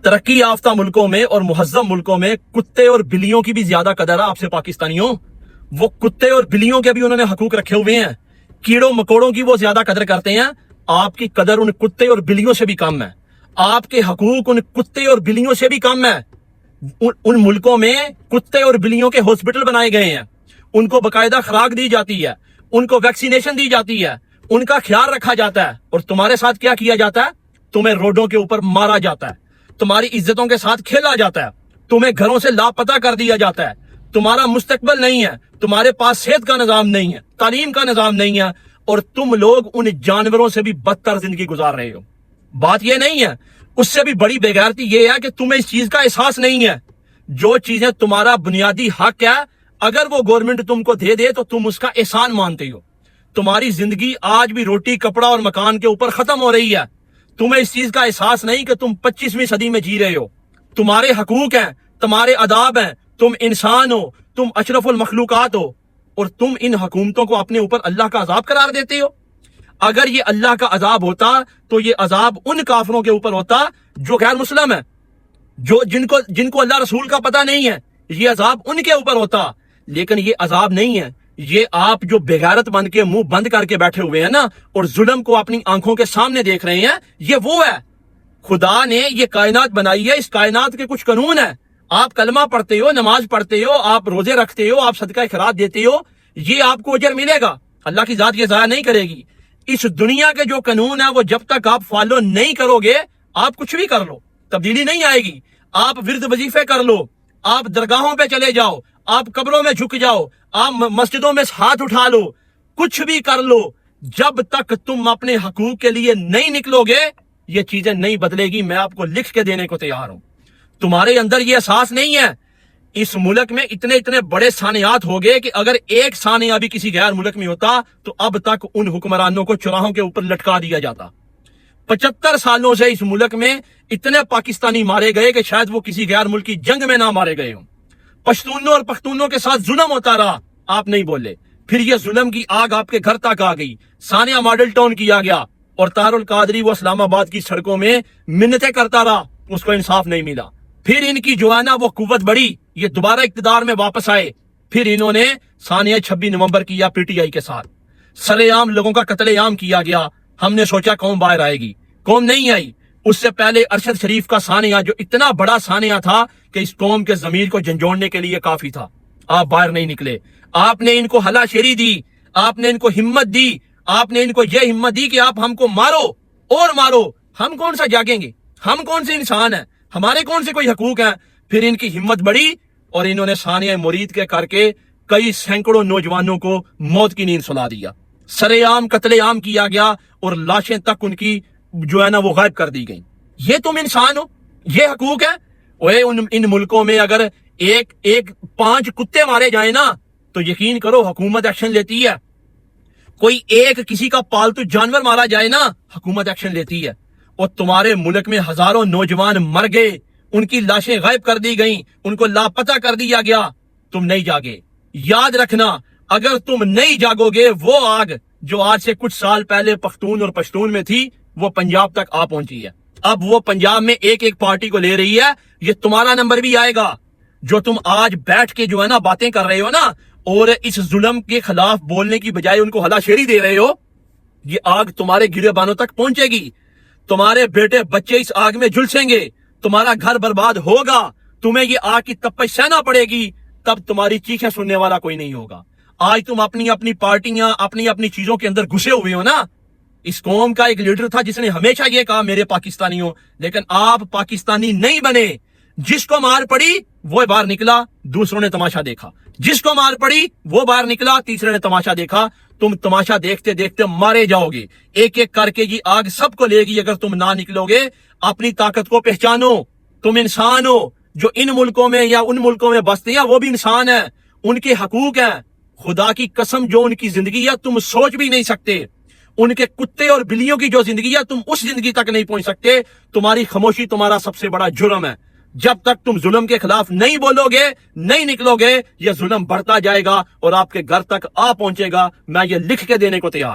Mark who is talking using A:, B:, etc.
A: तरक्की याफ्ता मुल्कों में और मुहज्जम मुल्कों में कुत्ते और बिल्लियों की भी ज्यादा कदर है आपसे पाकिस्तानियों। वो कुत्ते और बिल्लियों के भी उन्होंने हकूक रखे हुए हैं, कीड़ों मकोड़ों की वो ज्यादा कदर करते हैं। आपकी कदर उन कुत्ते और बिल्लियों से भी कम है, आपके हकूक उन कुत्ते और बिल्लियों से भी कम है। उन मुल्कों में कुत्ते और बिल्लियों के हॉस्पिटल बनाए गए हैं, उनको बाकायदा खुराक दी जाती है, उनको वैक्सीनेशन दी जाती है, उनका ख्याल रखा जाता है। और तुम्हारे साथ क्या किया जाता है? तुम्हें रोडों के ऊपर मारा जाता है, तुम्हारी इज्जतों के साथ खेला जाता है, तुम्हें घरों से लापता कर दिया जाता है। तुम्हारा मुस्तकबल नहीं है, तुम्हारे पास सेहत का निजाम नहीं है, तालीम का निजाम नहीं है, और तुम लोग उन जानवरों से भी बदतर जिंदगी गुजार रहे हो। बात यह नहीं है, उससे भी बड़ी बेगैरती यह है कि तुम्हें इस चीज का एहसास नहीं है। जो चीजें तुम्हारा बुनियादी हक है, अगर वो गवर्नमेंट तुमको दे दे तो तुम उसका एहसान मानते हो। तुम्हारी जिंदगी आज भी रोटी कपड़ा और मकान के ऊपर खत्म हो रही है। तुम्हें इस चीज का एहसास नहीं कि तुम 25वीं सदी में जी रहे हो। तुम्हारे हकूक हैं, तुम्हारे अदाब हैं, तुम इंसान हो, तुम अशरफुल मखलूकात हो, और तुम इन हुकूमतों को अपने ऊपर अल्लाह का अजाब करार देते हो। अगर ये अल्लाह का अजाब होता तो ये अजाब उन काफिरों के ऊपर होता जो गैर मुस्लिम है, जो जिनको अल्लाह रसूल का पता नहीं है। ये अजाब उनके ऊपर होता, लेकिन ये अजाब नहीं है। ये आप जो बेगैरत बन के मुंह बंद करके बैठे हुए हैं ना, और जुल्म को अपनी आंखों के सामने देख रहे हैं, ये वो है। खुदा ने ये कायनात बनाई है, इस कायनात के कुछ कानून है। आप कलमा पढ़ते हो, नमाज पढ़ते हो, आप रोजे रखते हो, आप सदका खैरात देते हो, ये आपको अजर मिलेगा। अल्लाह की जात ये जाया नहीं करेगी। इस दुनिया के जो कानून है वो जब तक आप फॉलो नहीं करोगे, आप कुछ भी कर लो, तब्दीली नहीं आएगी। आप विर्द वजीफे कर लो, आप दरगाहों पे चले जाओ, आप कब्रों में झुक जाओ, आप मस्जिदों में हाथ उठा लो, कुछ भी कर लो, जब तक तुम अपने हकूक के लिए नहीं निकलोगे ये चीजें नहीं बदलेगी। मैं आपको लिख के देने को तैयार हूं। तुम्हारे अंदर ये एहसास नहीं है। इस मुल्क में इतने इतने बड़े सानियात हो गए कि अगर एक सानिया भी किसी गैर मुल्क में होता तो अब तक उन हुक्मरानों को चौराहों के ऊपर लटका दिया जाता। 75 सालों से इस मुल्क में इतने पाकिस्तानी मारे गए कि शायद वो किसी गैर मुल्क की जंग में ना मारे गए हों। पश्तूनों और पख्तूनों के साथ जुल्म होता रहा, आप नहीं बोले। फिर ये जुल्म की आग आपके घर तक आ गई, सानिया मॉडल टाउन किया गया, और तारुल कादरी वो इस्लामाबाद की सड़कों में मिन्नतें करता रहा, उसको इंसाफ नहीं मिला। फिर इनकी जो है ना वो कुव्वत बढ़ी, ये दोबारा इक्तदार में वापस आए। फिर इन्होंने सानिया 26 नवंबर किया पीटीआई के साथ, सरेआम लोगों का कत्लेआम किया गया। हमने सोचा कौम बाहर आएगी, कौम नहीं आई। उससे पहले अरशद शरीफ का सानिया, जो इतना बड़ा सानिया था कि इस कौम के जमीर को झंझोड़ने के लिए काफी था, आप बाहर नहीं निकले। आपने इनको हलाशेरी दी, आपने इनको हिम्मत दी, आपने इनको यह हिम्मत दी कि आप हमको मारो और मारो। हम कौन सा जागेंगे? हम कौन से इंसान हैं? हमारे कौन से कोई हकूक हैं? फिर इनकी हिम्मत बढ़ी और इन्होंने सानिया मुरीद के करके कई सैकड़ों नौजवानों को मौत की नींद सुला दिया। सरेआम कत्लेआम किया गया और लाशें तक उनकी जो है ना वो गायब कर दी गई। ये तुम इंसान हो? ये हकूक है? ओए इन मुल्कों में अगर एक 5 कुत्ते मारे जाए ना तो यकीन करो हुकूमत एक्शन लेती है। कोई एक किसी का पालतू जानवर मारा जाए ना, हुकूमत एक्शन लेती है। और तुम्हारे मुल्क में हजारों नौजवान मर गए, उनकी लाशें गायब कर दी गई, उनको लापता कर दिया गया, तुम नहीं जागे। याद रखना, अगर तुम नहीं जागोगे, वो आग जो आज से कुछ साल पहले पख्तून और पश्तून में थी वो पंजाब तक आ पहुंची है। अब वो पंजाब में एक एक पार्टी को ले रही है। ये तुम्हारा नंबर भी आएगा। जो तुम आज बैठ के जो है ना बातें कर रहे हो ना, और इस जुल्म के खिलाफ बोलने की बजाय उनको हलाशेरी दे रहे हो, ये आग तुम्हारे गिरेबानों तक पहुंचेगी। तुम्हारे बेटे बच्चे इस आग में झुलसेंगे, तुम्हारा घर बर्बाद होगा, तुम्हें ये आग की तपश सहना पड़ेगी, तब तुम्हारी चीखें सुनने वाला कोई नहीं होगा। आज तुम अपनी अपनी पार्टियां, अपनी अपनी चीजों के अंदर घुसे हुए हो ना। इस कौम का एक लीडर था जिसने हमेशा ये कहा मेरे पाकिस्तानियों, लेकिन आप पाकिस्तानी नहीं बने। जिसको मार पड़ी वो बाहर निकला, दूसरों ने तमाशा देखा। जिसको मार पड़ी वो बाहर निकला, तीसरे ने तमाशा देखा। तुम तमाशा देखते देखते मारे जाओगे। एक एक करके ये आग सबको लेगी अगर तुम ना निकलोगे। अपनी ताकत को पहचानो। तुम इंसान हो। जो इन मुल्कों में या उन मुल्कों में बसते हैं वो भी इंसान है, उनके हकूक हैं। खुदा की कसम, जो उनकी जिंदगी है तुम सोच भी नहीं सकते। उनके कुत्ते और बिल्लियों की जो जिंदगी है तुम उस जिंदगी तक नहीं पहुंच सकते। तुम्हारी खामोशी तुम्हारा सबसे बड़ा जुर्म है। जब तक तुम जुल्म के खिलाफ नहीं बोलोगे, नहीं निकलोगे, यह जुल्म बढ़ता जाएगा और आपके घर तक आ पहुंचेगा। मैं ये लिख के देने को तैयार।